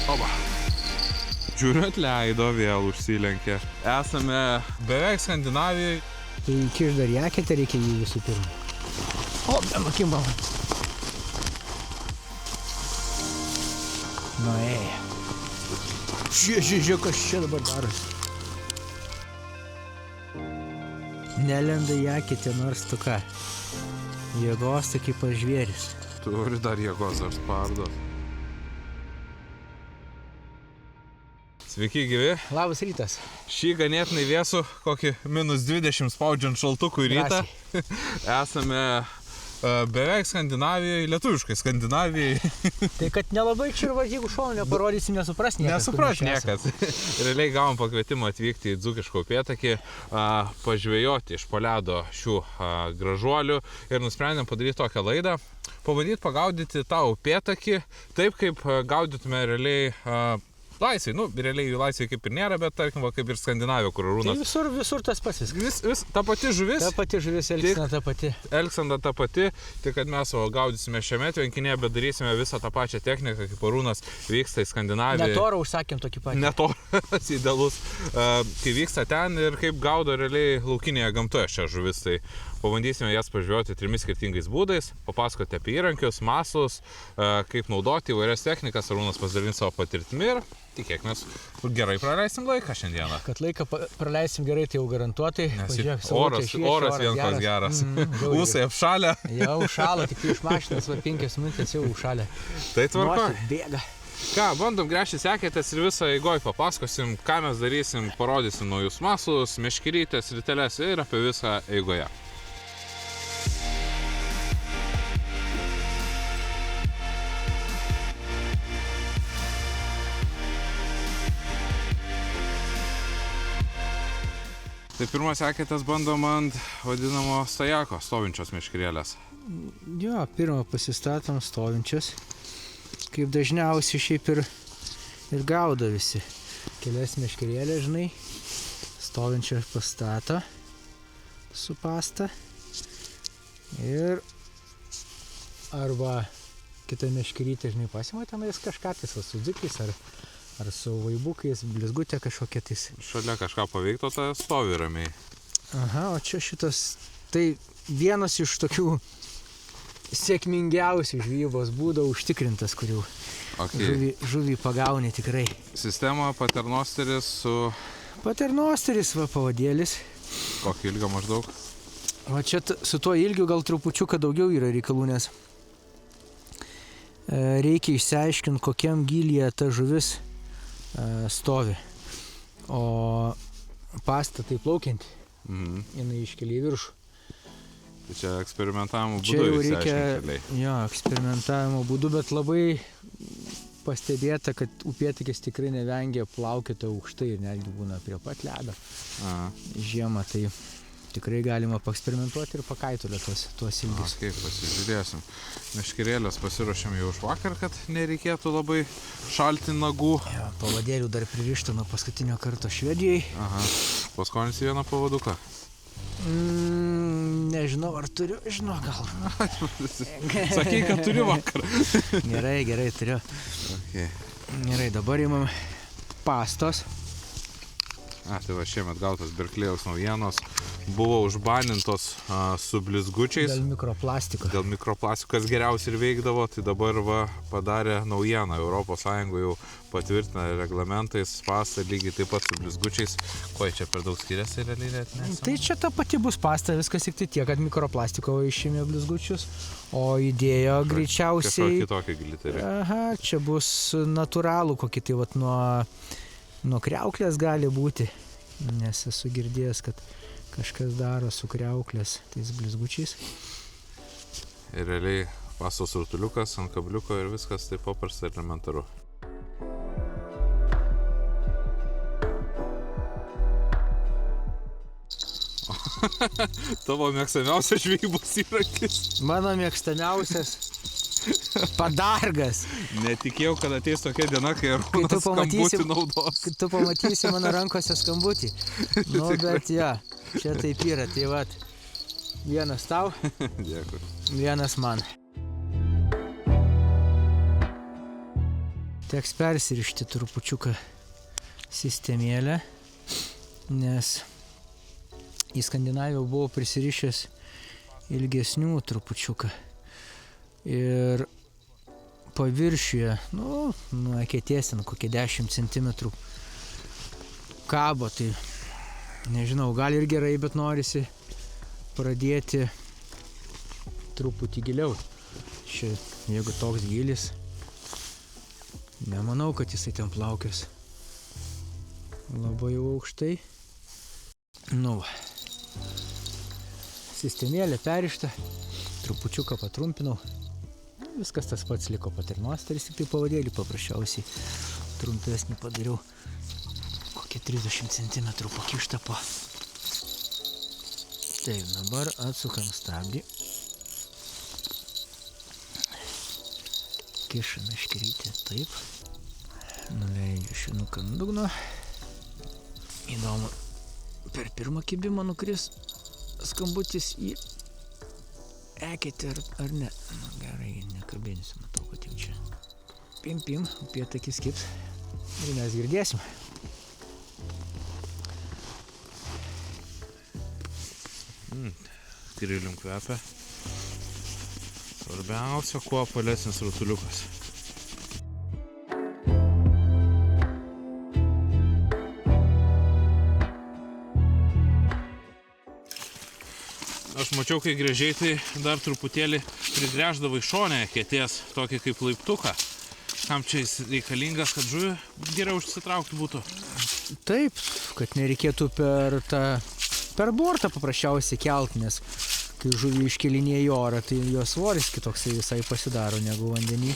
Oba. Žiūriu, atleido, vėl užsilenkė. Esame beveik Skandinavijoje. Tai kiš dar jakėte, reikia jį visų pirma. O, benukimba. Nuėjo. Žiūrėk, kas čia dabar darosi. Nelenda jakėte, nors tu ką. Jėgos tai kaip pažvėris. Turi dar jėgos ar spardos. Sveiki gyvi. Labas rytas. Šį ganėtinai vėsų, kokį -20 spaudžiant šaltukų rytą. Esame beveik Skandinavijoje, lietuviškai Skandinavijoje. Tai kad nelabai čia ir va, jeigu šoną neparodysim, nesupras niekas. Nesupras niekas. Realiai gavom pakvietimą atvykti į Dzūkišką upėtakį, pažvejoti iš po ledo šių gražuolių ir nusprendėm padaryti tokią laidą. Pabandyti pagaudyti tą upėtakį taip, kaip gaudytume realiai laisvėj. Nu, realiai laisvėj kaip ir nėra, bet tarkim, kaip ir Skandinavijoje, kur Arūnas. Tai visur tas pats viskas. Vis ta pati žuvis. Ta pati žuvis, elgsena ta pati. Elgsena ta pati, tik kad mes gaudysime šiame tvenkinyje, bet darysime visą tą pačią techniką, kaip Arūnas vyksta į Skandinaviją. Net orą užsakėm tokį patį. Net oras idealus, kai vyksta ten ir kaip gaudo realiai laukinėje gamtoje šią žuvis. Tai pabandysime jas pažvejoti 3 skirtingais būdais, papasakoti apie įrankius, maslus, kaip naudoti įvairias technikas. Arūnas pasidalins savo patirtimi ir tikėkimės, gerai praleisim laiką šiandieną. Kad laiką praleisim gerai, tai jau garantuotai. Oras vienas geras. Ūsai apšalę. Jau užšalo, tik iš mašinos 5 minutės jau užšalė. Tai tvarko. Bėga. Ką, bandom gręžti sekėtės ir visą eigoj papasakosim, ką mes darysim, parodysim naujus maslus, meškerytės, riteles ir apie visą eigoje. Tai pirmą sekėtės bandom ant vadinamo stajako, stovinčios meškerėlės. Jo, pirmą pasistatom stovinčios, kaip dažniausiai šiaip ir gaudo visi. Kelias meškerėlės, žinai, stovinčią pastato su pasta ir arba kita meškerytė, žinai, pasima tenais kažką, tai su dzikais ar su vaibukais, blizgutė kažkokia tais. Šalia kažką paveikto, tai stovi ramiai. Aha, o čia šitas, tai vienas iš tokių sėkmingiausių žvejybos būdų užtikrintas, kurių žuvį pagauni tikrai. Sistema paternosteris su... Paternosteris, va, pavadėlis. Kokį ilgio maždaug? O čia su tuo ilgiu gal trupučiuką daugiau yra reikalų, nes reikia išsiaiškinti, kokiam gylyje ta žuvis stovi. O pasta tai plaukianti, jinai iškelia į viršų. Tai čia eksperimentavimo būdu išsiaiškinti. Jo, eksperimentavimo būdu, bet labai pastebėta, kad upėtakis tikrai nevengia plaukioti aukštai ir netgi būna prie pat ledo. Žiemą tai tikrai galima paeksperimentuoti ir pakaitulio tuos ilgius. Kaip pasižiūrėsim. Meškerėlės pasiruošėm jau už vakar, kad nereikėtų labai šalti nagų. Jo, pavadėlių dar pririšta nuo paskutinio karto Švedijai. Aha. Paskolinsi vieną pavaduką? Nežinau, ar turiu, žinau, gal. Sakai, kad turiu vakar. Gerai, turiu. Okay. Gerai, dabar imam pastos. Tai va, šiemet gautas Berklėjaus naujienos buvo užbanintos su blizgučiais. Dėl mikroplastiko. Dėl mikroplastiko, kas geriausiai ir veikdavo, tai dabar va padarė naujieną. Europos Sąjungoje jau patvirtina reglamentais pastą lygiai taip pat su blizgučiais. Ko čia per daug skiriasi realiai net nesam? Tai čia ta pati bus pasta, viskas tik tai tiek, kad mikroplastiko išėmė blizgučius, o įdėjo greičiausiai... Kažkokį kitokį gliterį. Aha, čia bus natūralų kokį tai vat nuo kriauklės gali būti, nes esu girdėjęs, kad kažkas daro su kriauklės tais blizgučiais. Ir realiai pastos rutuliukas ant kabliuko ir viskas taip paprasta ir elementaru. Tavo mėgstamiausias žvejybos įrankis. Mano mėgstamiausias padargas. Netikėjau, kad ateis tokia diena, kai Arūnas skambutį naudos. Kai tu pamatysi mano rankose skambutį. Nu, bet ja, čia taip yra. Tai vat, vienas tau, Dėkui. vienas man. teks persirišti trupučiuką sistemėlę, nes į Skandinaviją buvau prisirišęs ilgesnių trupučiuką. Ir paviršiuje, nuo eketės kokie 10 cm kabo, tai nežinau, gal ir gerai, bet norisi pradėti truputį giliau. Čia, jeigu toks gilis, nemanau, kad jisai ten plaukios labai aukštai. Sistemėlė perišta, trupučiuką patrumpinau. Viskas tas pats liko paternosteris, tik tai pavadėlį paprasčiausiai trumpesnį padariau. Kokie 30 cm pakišta po. Taip, dabar atsukam stabdį. Kišam meškerytę taip. Nuleidžiu šinuką ant dugno. Įdomu, per pirmą kibimą nukris skambutis į eketę ar ne. Gerai, nekabinsiu, matau, kad jau čia. Pim, upėtakis kibs ir mes girdėsim. Grilium kvepia. Svarbiausia, kuo apvalesnis rutuliukas. Aš mačiau, kai gręžiai, tai dar truputėlį prigręždavai šonę eketės, tokį kaip laiptuką. Kam čia jis reikalingas, kad žuvį geriau užsitraukti būtų? Taip, kad nereikėtų per bortą paprasčiausiai kelt, nes kai žuvį iškelinėja į orą, tai jos svoris kitoksai visai pasidaro negu vandenį.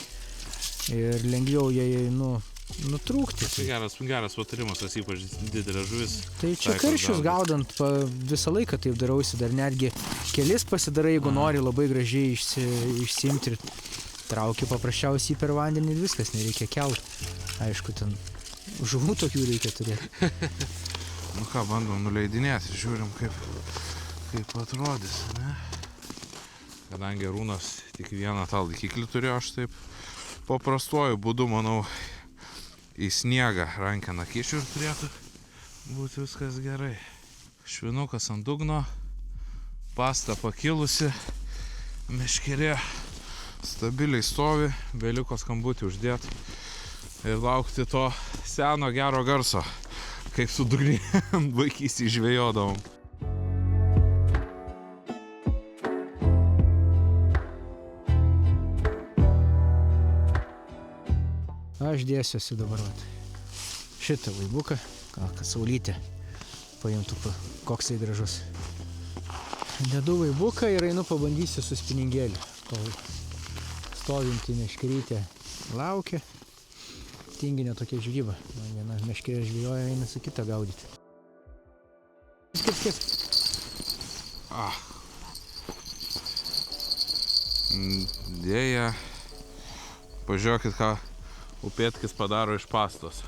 Ir lengviau jai nutrūkti. Tai geras patarimas, tas ypač didelė žuvis. Tai čia karšius gaudant visą laiką taip darausi, dar netgi kelis pasidarai, jeigu nori labai gražiai išsiimti ir trauki paprasčiausiai per vandenį ir viskas, nereikia kelt. Aišku, ten žuvų tokių reikia turėti. Bandom nuleidinėti ir žiūrim, kaip atrodys, ne? Kadangi Arūnas tik vieną tą laikiklį turėjo, aš taip paprastuoju būdu, manau, į sniegą rankeną kišiu ir turėtų būti viskas gerai. Švinukas ant dugno, pasta pakilusi, meškerė stabiliai stovi, beliko skambutį uždėti ir laukti to seno gero garso, kaip su dugnį vaikystėj žvejodavom. Aš dėsiuosi dabar šitą laibuką, kad saulytė paimtų, koksai gražus. Dedu laibuką ir einu pabandysiu su spiningėliu. Stovinti meškerytė laukia. Tinginė tokia žvyba. Viena meškerė žvyjoja, eina su kita gaudyti. Skip. Dėja, pažiūrėkit, ką upėtkis padaro iš pastos.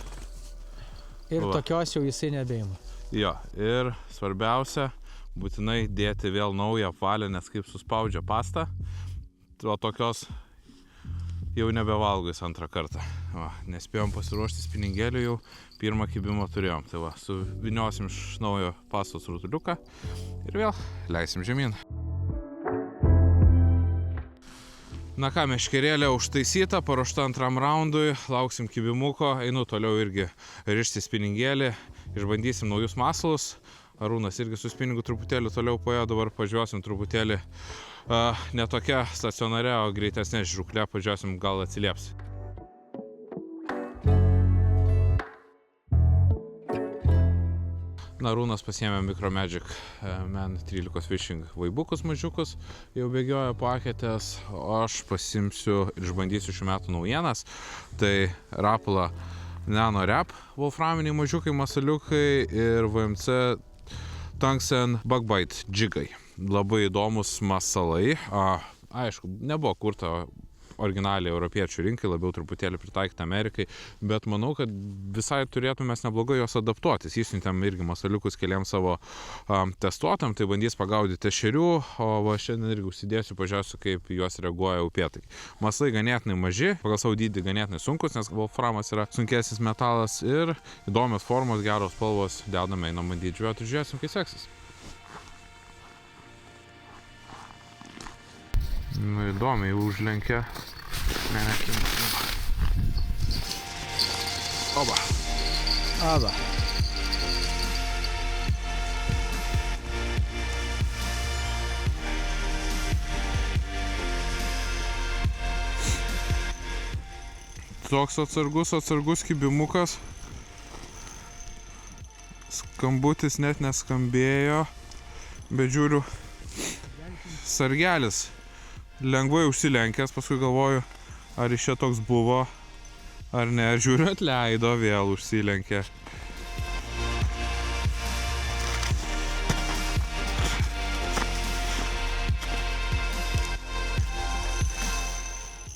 Ir tokios jau jisai nebeima. Jo, ir svarbiausia, būtinai dėti vėl naują apvalę, nes kaip suspaudžia pastą, o tokios jau nebevalgo jis antrą kartą. Nespėjom pasiruošti spiningėlių, jau pirmą kibimą turėjom. Tai suviniosim iš naujo pastos rutuliuką ir vėl leisim žemyn. Na ką, meškerėlė užtaisyta, paruošta antram raundui, lauksim kibimuko, einu toliau irgi rišti spiningėlį, išbandysim naujus masalus. Arūnas irgi su spiningu truputėlį toliau pojo, dabar pažiūrėsim truputėlį ne tokia stacionare, o greitesnė žūklė, pažiūrėsim, gal atsilieps. Arūnas pasiėmė Micro Magic Man 13 Fishing vaibukus mažiukus, jau bėgioja po aketės, o aš pasimsiu ir išbandysiu šių metų naujienas. Tai Rapala Nano Rap, wolframiniai mažiukai masaliukai ir VMC Tungsten Bugbite džigai. Labai įdomus masalai. Aišku, nebuvo kurta originaliai europiečių rinkai, labiau truputėlį pritaikyti Amerikai, bet manau, kad visai turėtume mes neblogai jos adaptuotis. Įsiuntėm irgi masaliukus keliems savo testuotam, tai bandys pagaudyti ešerių, o va šiandien irgi užsidėsiu, pažiūrėsiu, kaip juos reaguoja upėtakiai. Masalai ganėtinai maži, pagal savo dydį ganėtinai sunkus, nes wolframas yra sunkesnis metalas ir įdomios formos, geros spalvos, dedame, einam bandyti žvejoti ir žiūrėsim, kaip seksis. Nu, įdomiai užlenkia. Oba. Aba. Toks atsargus kibimukas. Skambutis net neskambėjo, bet žiūriu, sargelis lengvai užsilenkęs, paskui galvoju, ar iš čia toks buvo, ar ne, žiūriu, atleido, vėl užsilenkė.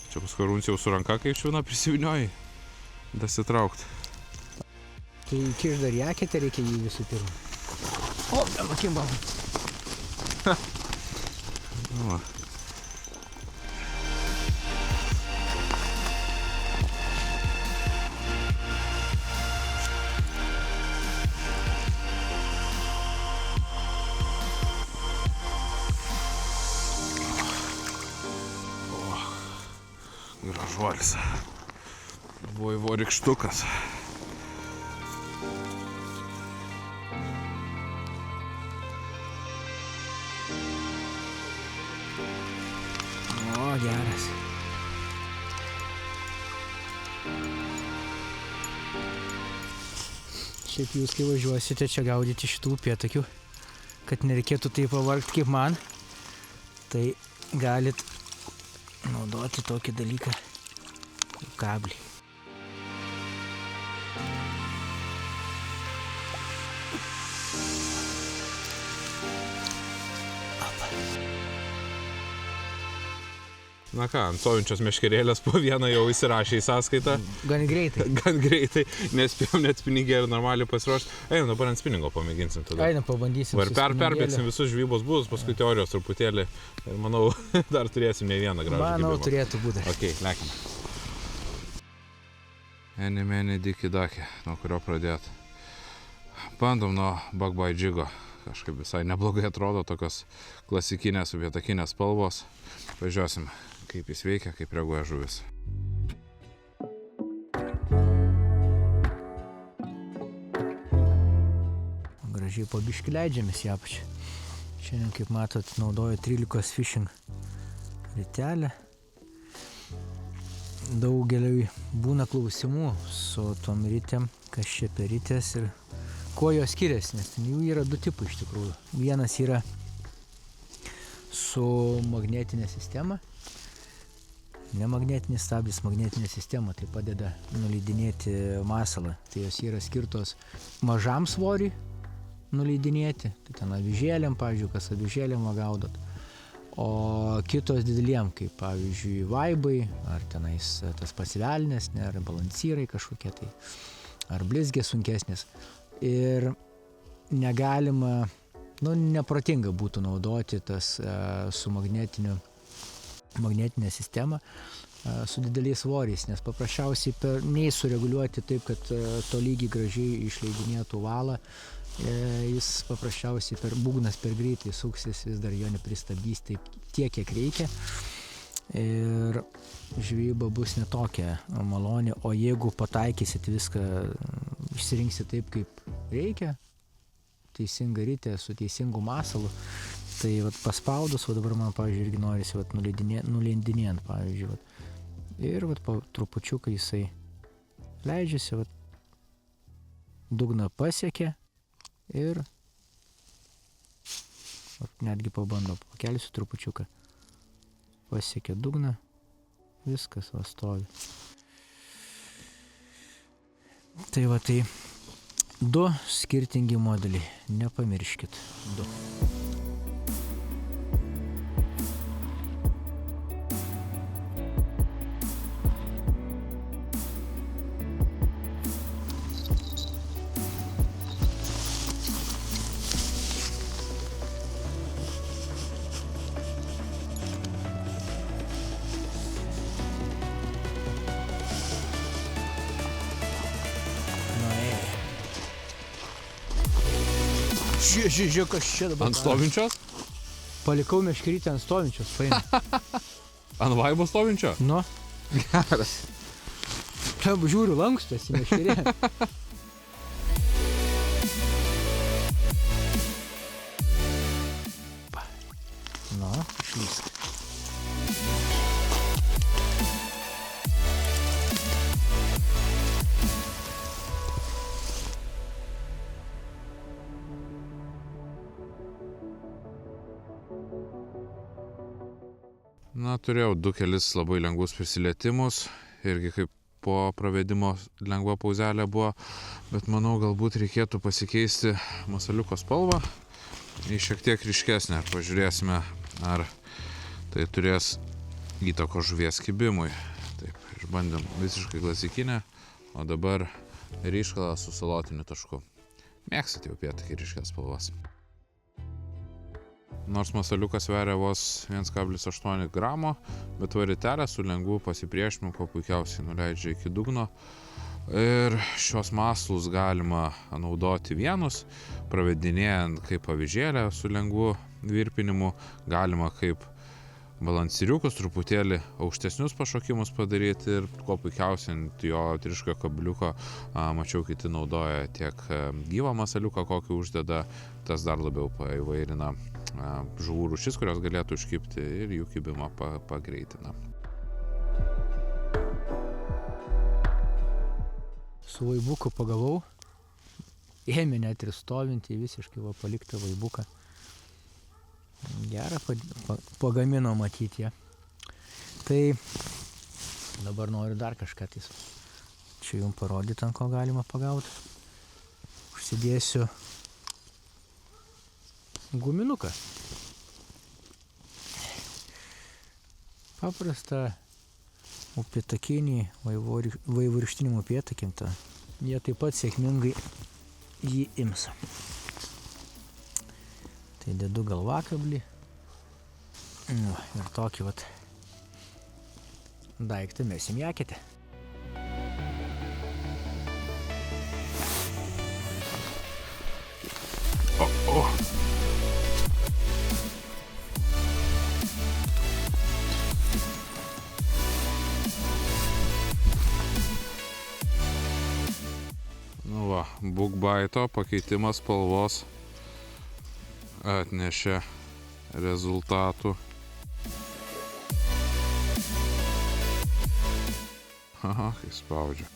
Čia paskui runcijau su ranka, kaip švina prisivinioji, dasitraukti. Tai kiš dar į aketę reikia jį visų pirma. O, akim balą. Nu, gražuolis. Vojvorykštukas. O, geras. Šiaip jūs, kai važiuosite čia gaudyti šitų upėtakių, kad nereikėtų taip pavargti kaip man, tai galit naudoti tokį dalyką kaip kablį. Na ką, ant stovinčios meškerėlės po vieną jau įsirašė į sąskaitą. Gan greitai. Gan greitai, nespėjom net spinigėlį normaliai pasiruošti. Einam, dabar ant spiningo pamėginsim tada. Einam, pabandysim. Perbėgsim visus žvybos būdus, paskui teorijos truputėlį. Ir manau, dar turėsim ne vieną gražų Manau, gibimą. turėtų būti. Ok, lekime. Eni diki dakė, nuo kurio pradėti. Bandom nuo Bugby Jigo. Kažkaip visai neblogai atrodo, tokios klasikinės upėtakinės spalvos. Pažiūrėsim, kaip jis veikia, kaip reaguoja žuvis. Gražiai po biškį leidžiamės į apačią. Šiandien, kaip matot, naudoju 13 fishing ritelę. Daugeliui būna klausimų su tom ritėm, kas čia per ritės ir kuo jos skiriasi, nes ten jų yra du tipai iš tikrųjų. Vienas yra su magnetinė sistema, ne magnetinis stabdis, magnetinė sistema, tai padeda nuleidinėti masalą. Tai jos yra skirtos mažam svoriui nuleidinėti, tai ten avižėlėm, pavyzdžiui, kas avižėlėm gaudot. O kitos dideliem, kaip pavyzdžiui vaibai, ar tenais tas pasivelnės, ne, ar balansyrai kažkokie tai, ar blizgės sunkesnės. Ir negalima, neprotinga būtų naudoti tas su magnetinė sistema su dideliais svoriais, nes paprasčiausiai nei sureguliuoti taip, kad tolygiai gražiai išleidinėtų valą, jis paprasčiausiai būgnas per greitai suksis, vis dar jo nepristabdys taip tiek, kiek reikia. Ir žvejyba bus netokia maloni, o jeigu pataikysit viską, išsirinksit taip, kaip reikia, teisinga ritė su teisingu masalu, tai vat, paspaudus, va dabar man, pavyzdžiui, irgi norisi vat, nuleidinėjant, pavyzdžiui, vat, ir vat, po trupučiuką jisai leidžiasi, vat, dugną pasiekia ir vat, netgi pabando, pakelsiu trupučiuką. Pasiekia dugną, viskas va stovi. Tai va tai 2 skirtingi modeliai, nepamirškit 2. Žiūrėk, kas čia dabar. Ant stovinčios? Palikau meškerytę ant stovinčios, paėmė. Ant vaibo stovinčio? Nu, Geras. čia žiūriu lankstosi meškerė. Nu, išlysk. Na, turėjau 2 labai lengvus prisilietimus, irgi kaip po pravedimo lengva pauzelė buvo, bet manau, galbūt reikėtų pasikeisti masaliuko spalvą į šiek tiek ryškesnę. Pažiūrėsime, ar tai turės įtako žuvies kibimui. Taip, išbandėm visiškai klasikinę, o dabar ryškalą su salotiniu tašku. Mėgstat jau upėtakį ryškias spalvas. Nors masaliukas sveria vos 1,8 gramo, bet varitelė su lengvu pasipriešinimu kuo puikiausiai nuleidžia iki dugno. Ir šios masalus galima naudoti vienus, pravedinėjant kaip avižėlę su lengvu virpinimu, galima kaip balansiriukus, truputėlį aukštesnius pašokimus padaryti ir kuo puikiausiai ant jo triškio kabliuko, mačiau, kiti naudoja tiek gyvą masaliuką, kokį uždeda, tas dar labiau paįvairina žuvų rūšis, kurios galėtų užkibti ir jų kibimą pagreitina. Su vaibuku pagavau, ėmė net ir stovinti visiškai paliktą vaibuką. Gerą pagamino matyti. Tai dabar noriu dar kažką tais. Čia jums parodyti, ant ko galima pagauti. Užsidėsiu guminuką. Paprasta upėtakinį vaivorykštinį upėtakintą. Jie taip pat sėkmingai jį ims. Tai dedu galvakablį. Nu, ir tokį daiktą mesim į eketę. Nu va, bugbaito pakeitimas spalvos atnešė rezultatų. Aha, kai spaudžiu.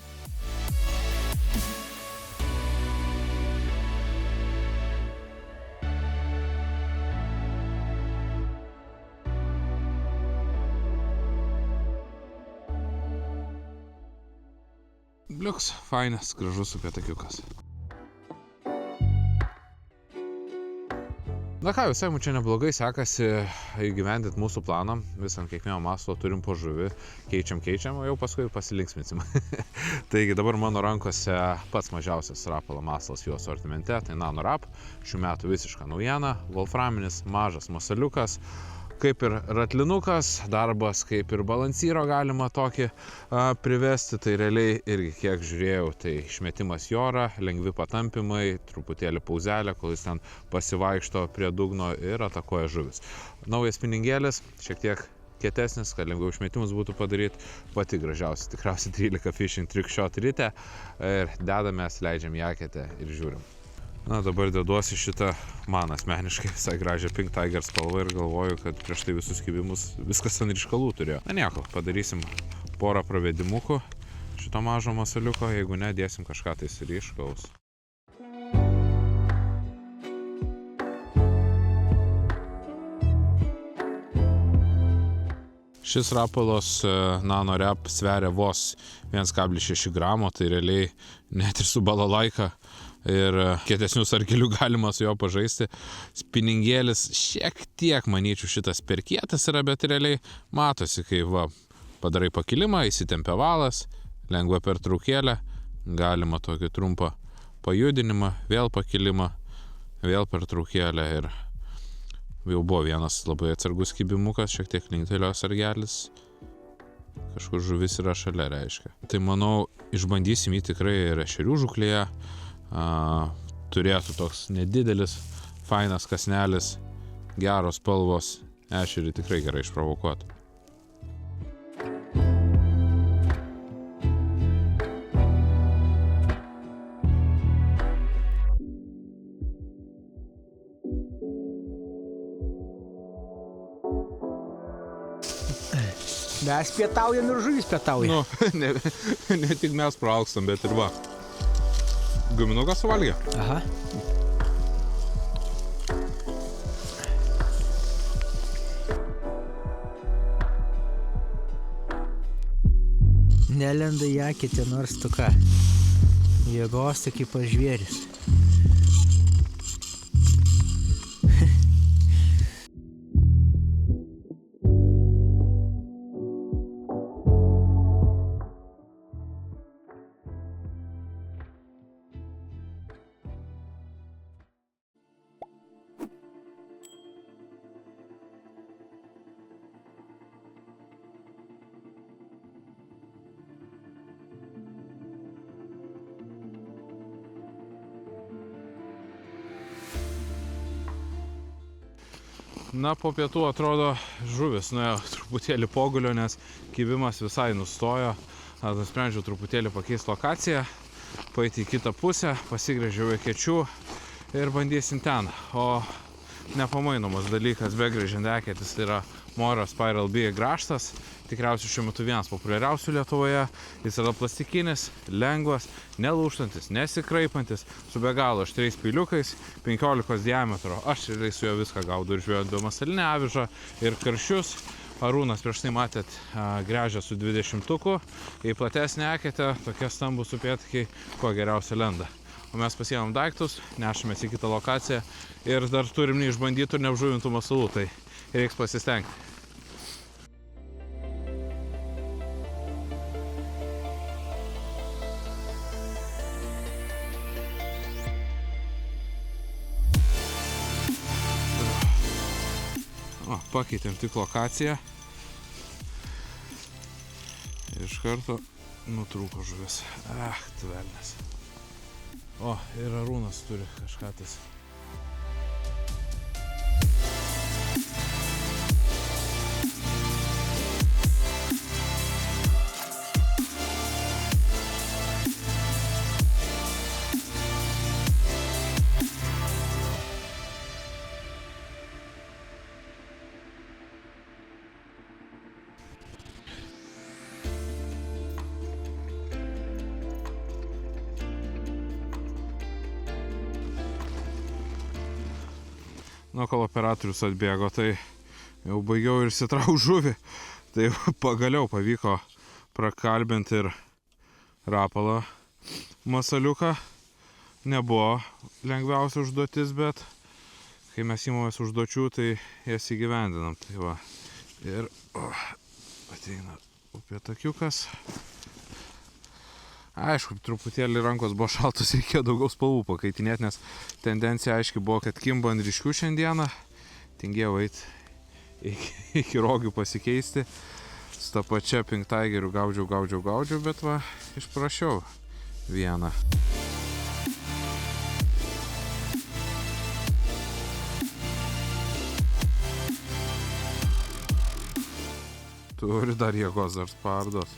Bliuks, fainas, gražus upėtakiukas. Na ką, visai mums čia neblogai sekasi įgyvendinti mūsų planą. Vis ant kiekvieno masalo turim po žuvį. Keičiam, o jau paskui pasilinksminsim. Taigi dabar mano rankose pats mažiausias rapalo masalas jų asortimente. Tai NanoRap. Šių metų visiška naujiena. Wolframinis mažas masaliukas. Kaip ir ratlinukas, darbas kaip ir balansyro galima tokį privesti, tai realiai irgi kiek žiūrėjau, tai išmetimas į orą, lengvi patampimai, truputėlį pauzelė, kol jis ten pasivaikšto prie dugno ir atakuoja žuvis. Naujas spiningėlis, šiek tiek kietesnis, kad lengviau išmetimus būtų padaryti, pati gražiausia, tikriausiai 13 fishing trick shot ritė ir dedamės, leidžiam į eketę ir žiūrim. Na, dabar deduosi šitą man asmeniškai visai gražią Pink Tiger spalvą ir galvoju, kad prieš tai visus kibimus viskas ant ryškalų turėjo. Na nieko, padarysim porą pravedimukų šito mažo masaliuko, jeigu ne, dėsim kažką tais ryškaus. Šis rapalas NanoRap sveria vos 1,6 gramo, tai realiai net ir su balalaika ir kietesnių sargelių galima su jo pažaisti. Spiningėlis šiek tiek, manyčiau, šitas per kietas yra, bet realiai matosi, kai padarai pakilimą, įsitempia valas, lengva pertraukėlė, galima tokį trumpą pajudinimą, vėl pakilimą, vėl pertraukėlę ir jau buvo vienas labai atsargus kibimukas, šiek tiek linktelio sargelis, kažkur žuvis yra šalia, reiškia. Tai manau, išbandysim jį tikrai ir ešerių žūklėje. Turėtų toks nedidelis fainas kasnelis, geros spalvos, ešerį tikrai gerai išprovokuotų. Mes pietaujam ir žuvis pietauja. Nu, ne tik mes praalkstam, bet ir va. Guminukas suvalgė. Aha. Nelenda į akį nors tu ką. Jėgos tik kaip pažvėris. Na, po pietų atrodo žuvis nuėjo truputėlį pogulio, nes kibimas visai nustojo. Nusprendžiau truputėlį pakeisti lokaciją, paeiti į kitą pusę, pasigręžiau ekečių ir bandysim ten. O nepamainomas dalykas begręžiant eketis tai yra Mora Spiral B grąžtas. Tikriausiai šiuo metu vienas populiariausių Lietuvoje. Jis yra plastikinis, lengvas, nelūžtantis, nesikraipantis, su be galo aštriais peiliukais, 15 diametro. Aš realiai su juo viską gaudau ir žvejojant masalinę avižą ir karšius. Arūnas prieš tai matėt gręžę su 20-tuku. Į platesnę eketę tokie stambūs upėtakiai kuo geriausia lenda. O mes pasiėmėm daiktus, nešamės į kitą lokaciją ir dar turim neišbandytų ir neapžuvintų masalų, tai reiks pasistengti. O, pakeitėm tik lokaciją. Ir iš karto nutrūko žuvis. Tvelnes. O, ir Arūnas turi kažką tais. Nu, kol operatorius atbėgo, tai jau baigiau ir sitrauk žuvį. Tai pagaliau pavyko prakalbinti ir Rapolą masaliuką. Nebuvo lengviausia užduotis, bet kai mes įmamės užduočių, tai jas įgyvendinam. Tai va. Ir ateina upėtakiukas. Aišku, truputėlį rankos buvo šaltos, reikėjo daugiau spalvų pakaitinėti, nes tendencija aiškiai buvo, kad kimba ant ryškių šiandieną. Tingėjau eiti iki rogių pasikeisti. Su ta pačia Pink Tigeriu gaudžiau, bet va, išprašiau vieną. Turi dar jėgos, dar spardos.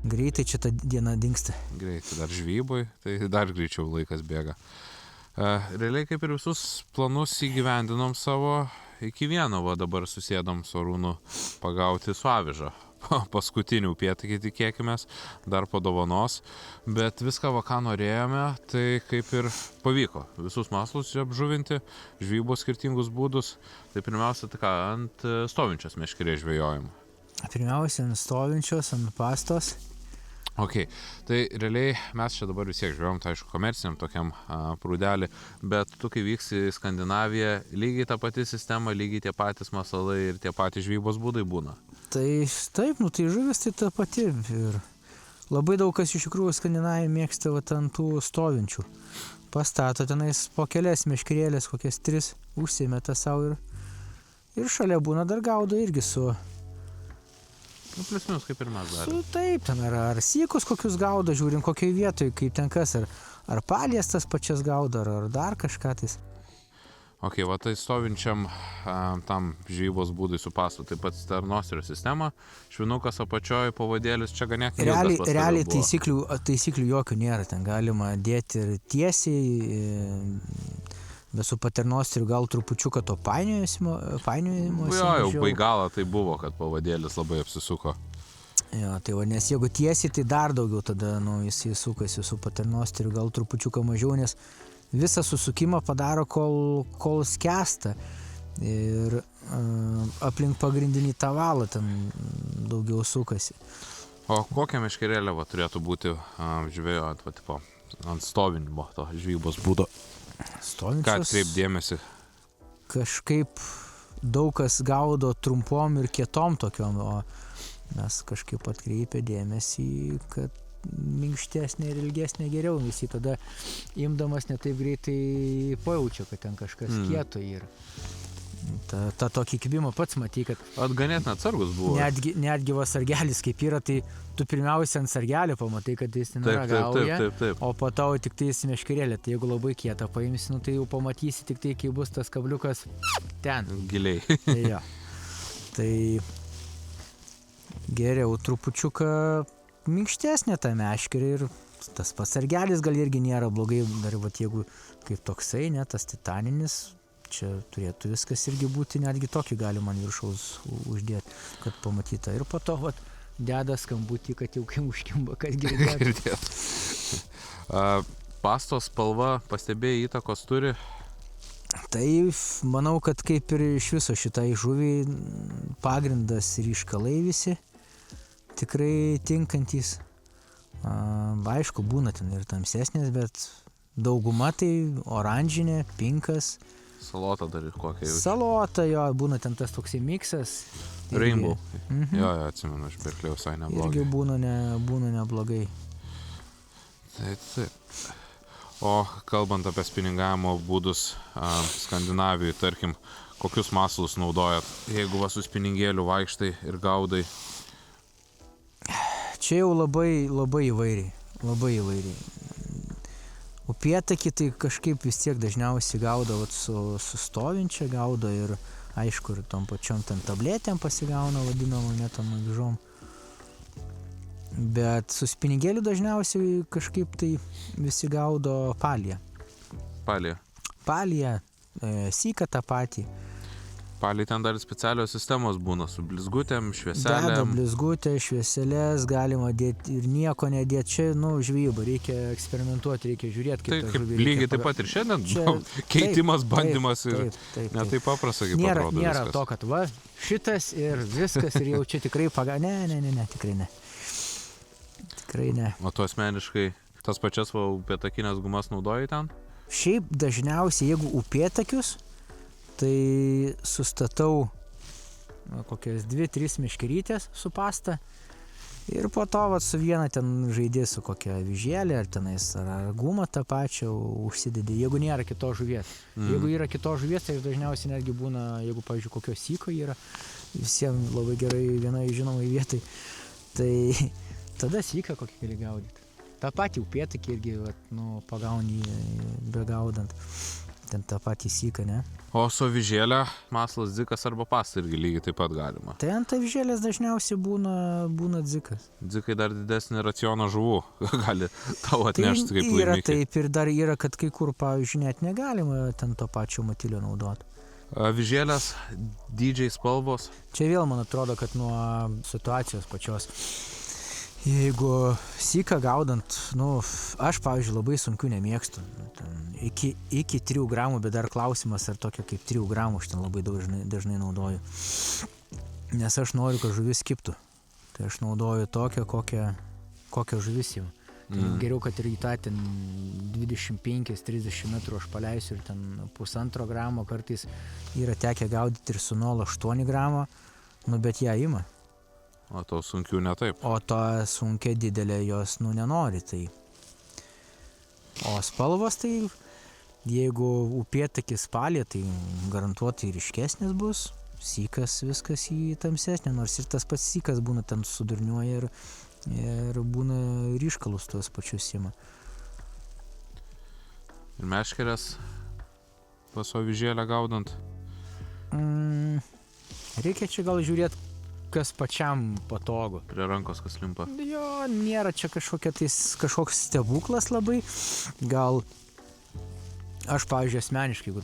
Greitai čia ta diena dingsta. Greitai, dar žvyboj, tai dar greičiau laikas bėga. Realiai kaip ir visus planus įgyvendinom savo, iki vieno va dabar susėdom su Arūnu pagauti su aviža. Paskutinių upėtakį tikėkimės, dar padovanos, bet viską va ką norėjome, tai kaip ir pavyko. Visus masalus apžuvinti, žvybos skirtingus būdus, tai pirmiausia, tai ką, ant stovinčios meškerės žvejojimo. Pirmiausia, ant stovinčios, ant pastos. Ok, tai realiai mes čia dabar vis tiek žvejojom, tai aišku, komerciniam tokiam prūdelį, bet tu kai vyksi į Skandinaviją, lygiai ta pati sistema, lygiai tie patys masalai ir tie patys žvejybos būdai būna. Tai taip, nu tai žuvis tai ta pati. Ir labai daug kas iš tikrųjų Skandinavijoje mėgsta vat ant tų stovinčių. Pastato tenais po kelias meškerėlės, kokias 3, užsimeta savo ir šalia būna dar gaudo irgi su... Nu, plius minus kaip ir mes darėm. Taip, ten ar sykus kokius gaudo, žiūrim kokioj vietoj, kaip ten kas, ar paliestas pačias gaudo, ar dar kažką tais. Ok, va tai stovinčiam tam žvejybos būdui su pastu, taip pat sternosterio sistema, švinukas apačioj, pavadėlis, čia ganėtinai ilgas pas tave Realiai buvo. taisyklių jokių nėra, ten galima dėti ir tiesiai, bet su paternosteriu gal trupučiuką to painiojimo. Jo, jau baigalą tai buvo, kad pavadėlis labai apsisuko. Jo, tai va, nes jeigu tiesiai, tai dar daugiau tada, jisai sukasi su paternosteriu, gal trupučiuką mažiau, nes visą susukimą padaro, kol skęsta ir aplink pagrindinį tą valą ten daugiau sukasi. O kokią meškerėlę va turėtų būti žvejojant, va tipo, ant stovinimo to žvejybos būdo? Stovinčios, Ką atkreip dėmesį? kažkaip daug kas gaudo trumpom ir kietom tokiom, o mes kažkaip atkreipė dėmesį, kad minkštesnė ir ilgesnė geriau, visi tada imdamas netaip greitai pajaučia, kad ten kažkas kieto yra. Ta tokį kibimą pats matai, kad Ganėtinai atsargus buvo. netgi va sargelis kaip yra, tai tu pirmiausia ant sargelio pamatai, kad jis neragauja, Taip. o po tau tik tai meškerėlė, tai jeigu labai kietą paimsi, tai jau pamatysi tik tai, kai bus tas kabliukas ten. Giliai. Tai jo. Tai geriau trupučiuką minkštesnė ta meškerė ir tas pats sargelis gal irgi nėra blogai, dar vat jeigu kaip toksai, ne, tas titaninis, čia turėtų viskas irgi būti, netgi tokį galima ant viršaus uždėti, kad pamatyta. Ir po to vat deda skambutį, kad jau kai užkimba, kad girdėtų. Pastos spalva, pastebėjai, įtakos turi? Tai manau, kad kaip ir iš viso šitai žuviai pagrindas ryškalai visi tikrai tinkantys. Aišku, būna ten ir tamsesnės, bet dauguma tai oranžinė, pinkas. Salota dar ir kokia jau. Salota, jo, būna ten tas toksai miksas. Rainbow. Jo, atsimenu, aš pirkliau visai neblogai. Irgi būna neblogai. Taip. O kalbant apie spiningavimo būdus Skandinavijoje, tarkim, kokius masalus naudojat, jeigu va su spiningėliu vaikštai ir gaudai? Čia jau labai įvairiai. Upėtakį tai kažkaip vis tiek dažniausiai gaudo su stovinčia gaudo ir aišku ir tom pačiom ten tabletėm pasigauna vadinamom netom avižom. Bet su spiningėliu dažniausiai kažkaip tai visi gaudo paliją. Paliją, syką tą patį. Paliai ten dar specialios sistemos būna su blizgutėm, Deda švieselėm. blizgutę, švieselės, galima dėti ir nieko nedėti. Čia, žvejyba, reikia eksperimentuoti, reikia žiūrėti, Tai kaip ta kaip žuvį lygiai reikia taip pat ir šiandien Čia- keitimas, taip, bandymas ir taip. netaip paprasta, kaip Nėra atrodo to, kad va, šitas ir viskas ir jau čia tikrai Ne, tikrai ne. Tikrai ne. O tu asmeniškai tas pačias upėtakinės gumas naudoji ten? Šiaip dažniausiai, jeigu upėtakius, tai sustatau kokias 2-3 meškerytės su pasta ir po to su viena ten žaidė su kokia avižėlė ar tenais ar gumą tą pačią užsidedi, jeigu nėra kitos žuvies. Jeigu yra kitos žuvies, tai dažniausiai netgi būna, jeigu, pavyzdžiui, kokio syko yra, visiems labai gerai vienai žinomai vietai, tai tada syką kokį gali gaudyti. Ta pati upėtakį irgi pagauni begaudant. Ten tą patį syką, ne? O su avižėlė masalas dzikas arba pasta irgi lygiai taip pat galima. Tai ant avižėlės dažniausiai būna dzikas. Dzikai dar didesnį racioną žuvų gali tau atnešti kaip Yra laimikiai. taip ir dar yra, kad kai kur, pavyzdžiui, net negalima ten to pačio matilio naudoti. Avižėlės, dydžiai, spalvos. Čia vėl man atrodo, kad nuo situacijos pačios. Jeigu syką gaudant, aš, pavyzdžiui, labai sunkių nemėgstu. Iki 3 gramų, bet dar klausimas, ar tokia kaip 3 gramų aš ten labai dažnai naudoju. Nes aš noriu, kad žuvis kibtų. Tai aš naudoju tokią, kokią žuvis jau. Tai geriau, kad ir į tą ten 25-30 metrų aš paleisiu ir ten 1,5 gramo, kartais yra tekę gaudyti ir su 0,8 gramo, bet ją ima. O to sunkių ne taip. O to sunkia didelė jos, nenori, tai. O spalvos, tai jeigu upėtakis spalį, tai garantuotai ryškesnis bus, sykas viskas į tamsesnį, nors ir tas pats sykas būna ten sudurniuoja ir būna ryškalus tuos pačius ima. Ir meškerės pasovižėlę gaudant? Reikia čia gal žiūrėti, kas pačiam patogu. Prie rankos kas limpa. Jo, nėra čia kažkoks stebuklas labai. Gal aš, pavyzdžiui, asmeniškai, jeigu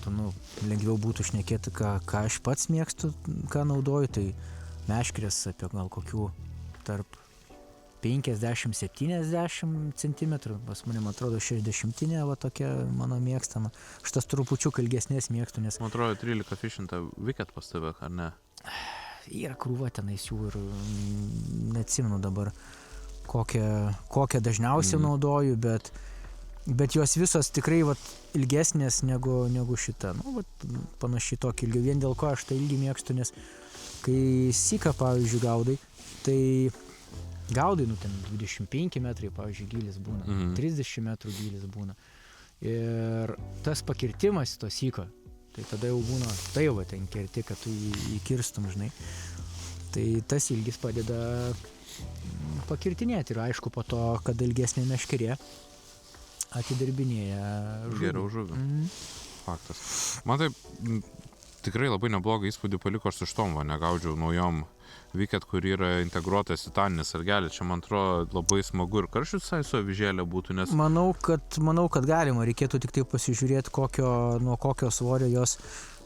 lengviau būtų šnekėti, ką aš pats mėgstu, ką naudoju, tai meškerės apie gal kokių tarp 50-70 cm, pas mane, atrodo, 60, va tokia mano mėgstama. Aš tas trupučiuk ilgesnės mėgstu, nes... Man atrodo, 13 fishing wicked pas tave, ar ne? Yra krūva tenais jų ir neatsimenu dabar, kokią dažniausiai naudoju, bet jos visos tikrai ilgesnės negu šita. Panašiai tokį ilgį. Vien dėl ko aš tą ilgį mėgstu, nes kai syką, pavyzdžiui, gaudai, tai gaudai, ten 25 metrai, pavyzdžiui, gylis būna, 30 metrų gylis būna. Ir tas pakirtimas to syko, tai tada jau būna, tai jau ten kerti, kad tu įkirstum, žinai. Tai tas ilgis padeda pakirtinėti ir aišku po to, kad ilgesnė meškerė atidarbinėja žuvį. Geriau žuvį. Faktas. Man tai tikrai labai neblogą įspūdį paliko, aš su štom negaudžiau naujom Wicked, kur yra integruotas titaninis sargelis. Čia, man atrodo, labai smagu ir karšių visai su avižėlė būtų, nes... Manau, kad galima. Reikėtų tik tai pasižiūrėti, nuo kokio svorio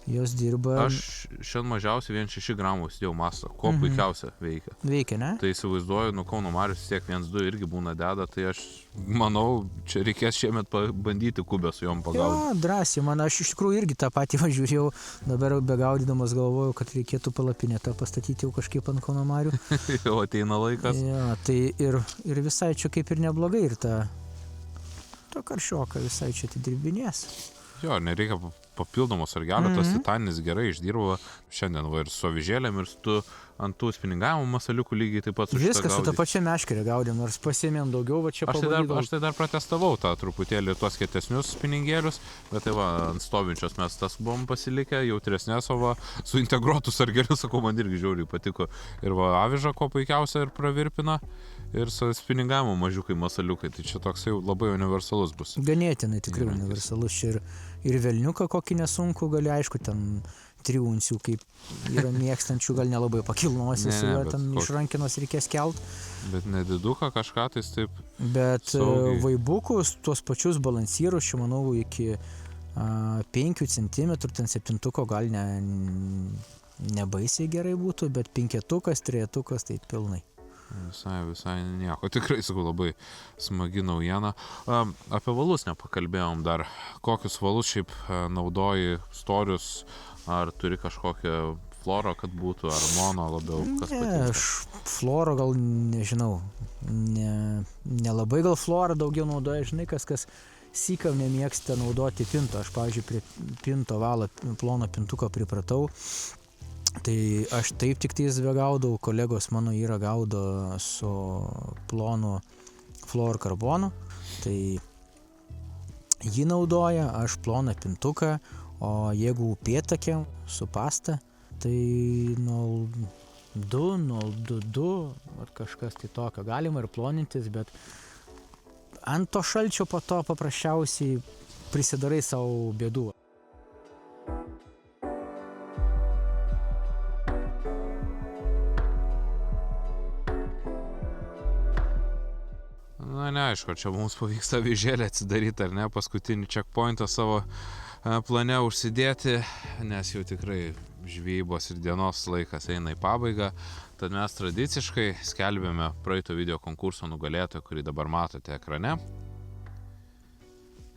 jos dirba. Aš šiandien mažiausiai vien 6 gramus jau mastą, ko puikiausia veikia. Veikia, ne? Tai įsivaizduoju, Kauno marius tiek 1-2 irgi būna deda, tai aš manau, čia reikės šiemet bandyti kubę su jom pagaudyti. Jo, drąsiai, aš iš tikrųjų irgi tą patį žiūrėjau, dabar begaudydamas galvojau, kad reikėtų palapinėtą pastatyti jau kažkaip ant Kauno marių. Jau ateina laikas. Jo, tai ir visai čia kaip ir neblogai, ir to karšioką visai čia atidirbinės. Jo, nereikia papildomos sargelio, tas titaninis gerai išdirba šiandien ir su avižėlėm ir tu ant tų spiningavimo masaliukų lygiai taip pat su šitą Viskas su tą pačią meškerę gaudėm, nors pasiėmėm daugiau, va čia pabandydavau. Aš tai dar pratestavau tą truputėlį tuos kietesnius spiningėlius, bet tai ant stovinčios mes tas buvom pasilikę, jautresnės, o su integruotų sargeliu, sakau, man irgi žiauriai patiko. Ir aviža ko puikiausia ir pravirpina, ir su spiningavimo mažiukai masaliukai, tai čia toks jau labai universalus bus. Ganėtinai tikrai universalus čia ir velniuką kokį nesunku gali, aišku, ten 3 uncijų, kaip yra mėgstančių, gal nelabai pakilnosi su juo, ten iš rankinos reikės kelt. Bet nediduką kažką tais taip. Bet saugiai. Vaibukus, tuos pačius balansyrus, čia manau, iki 5 cm, ten 7 gal nebaisiai gerai būtų, bet 5, 3 tai pilnai. Visai nieko. Tikrai, sakau, labai smagi naujiena. Apie valus nepakalbėjom dar. Kokius valus šiaip naudoji, storius, ar turi kažkokią floro, kad būtų, ar mono labiau, kas patinka? Aš floro gal nežinau. Nelabai gal florą daugiau naudoja, žinai, kas sykam nemėgsta naudoti pinto. Aš, pavyzdžiui, prie pinto valą, plono pintuko pripratau. Tai aš taip tik tais gaudau, kolegos mano yra gaudo su plonu fluorokarbonu, tai jį naudoja, aš ploną pintuką, o jeigu upėtakė su pasta, tai 0,2, 0,22 ar kažkas tai tokio, galima ir plonintis, bet ant to šalčio po to paprasčiausiai prisidarai savo bėdų. Neaišku, čia mums pavyks avižėlę atsidaryti ar ne, paskutinį checkpointą savo plane užsidėti, nes jau tikrai žvejybos ir dienos laikas eina į pabaigą. Tad mes tradiciškai skelbėme praeito video konkurso nugalėtoją, kurį dabar matote ekrane.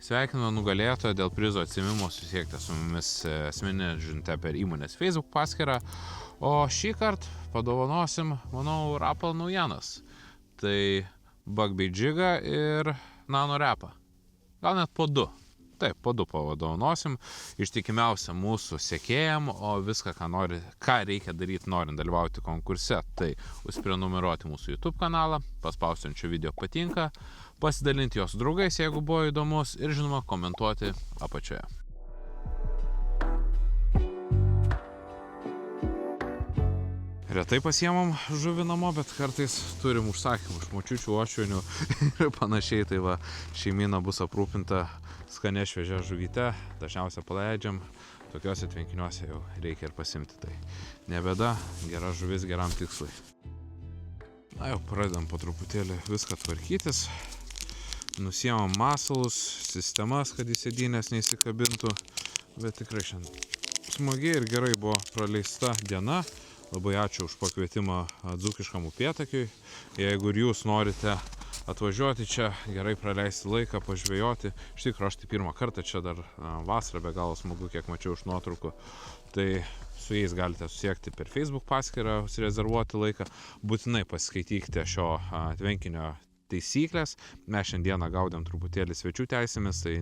Sveikiname nugalėtoją, dėl prizo atsiėmimo susisiekite su mumis asmeninė žinute per įmonės Facebook paskyrą, o šį kartą padovanosim, manau, Rapal naujienas. Tai Bug bei Jigą ir Nano Repą. Gal net po 2. Taip, po 2 padovanosim, ištikimiausia mūsų sekėjam, o viską, ką reikia daryti norint dalyvauti konkurse, tai užsiprenumeruoti mūsų YouTube kanalą, paspausti ant šio video patinka, pasidalinti jos draugais, jeigu buvo įdomus, ir žinoma, komentuoti apačioje. Retai pasiemam žuvį namo, bet kartais turim užsakymų iš močiučių, ošvienių ir panašiai, tai va, šeimyna bus aprūpinta skanė šviežia žuvyte, dažniausiai paleidžiam, tokiuose tvenkiniuose jau reikia ir pasimti, tai nebėda, gera žuvis geram tikslui. Na jau pradedam po truputėlį viską tvarkytis, nusiemam masalus, sistemas, kad į sėdynės neįsikabintų, bet tikrai šiandien smagiai ir gerai buvo praleista diena. Labai ačiū už pakvietimą Dzūkiškam upėtakiui. Jeigu ir jūs norite atvažiuoti čia, gerai praleisti laiką, pažvejoti. Iš tikrųjų, aš tai pirmą kartą čia dar vasarą, be galo smagu, kiek mačiau iš nuotraukų. Tai su jais galite susiekti per Facebook paskyrą, užsirezervuoti laiką. Būtinai pasiskaitykite šio tvenkinio taisyklės. Mes šiandieną gaudėm truputėlį svečių teisėmis, tai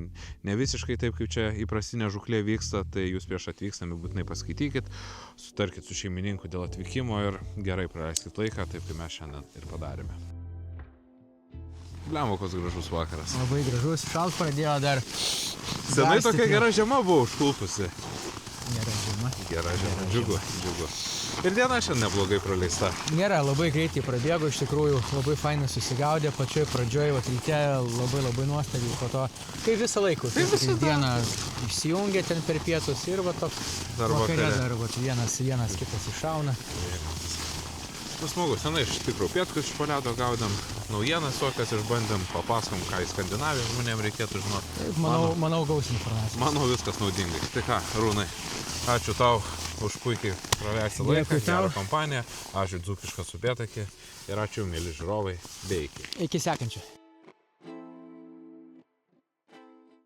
ne visiškai taip, kaip čia įprastinė žūklė vyksta, tai jūs prieš atvykstami būtinai paskaitykit, sutarkit su šeimininku dėl atvykimo ir gerai praleiskit laiką, taip kaip mes šiandien ir padarėme. Blemba, koks gražus vakaras. Labai gražus, šalt pradėjo dar. Senai tokia gera žiema buvo užklūpusi. Gera žiema. Gera žiema, džiugu. Ir diena šiandien neblogai praleista. Nėra, labai greitai prabėgo, iš tikrųjų labai fainai susigaudė, pačioj pradžioj, ryte labai nuostabiai, po to, kai visą laiką, dieną išsijungia ten per pietus ir va toks vakare dar vienas kitas iššauna. Smagu, senai iš tikrųjų upėtakius iš po ledo gaudėm, naujienas tokias išbandėm, papasakom, ką į Skandinaviją žmonėm reikėtų žinoti. Taip, manau gausiai informacija. Manau viskas naudingai. Tai ką, Arūnai, ačiū tau už puikiai praleistą laiką, gerą kompaniją, ačiū Dzūkiškas upėtakį ir ačiū, mėly žiūrovai, bei iki. Iki sekančio.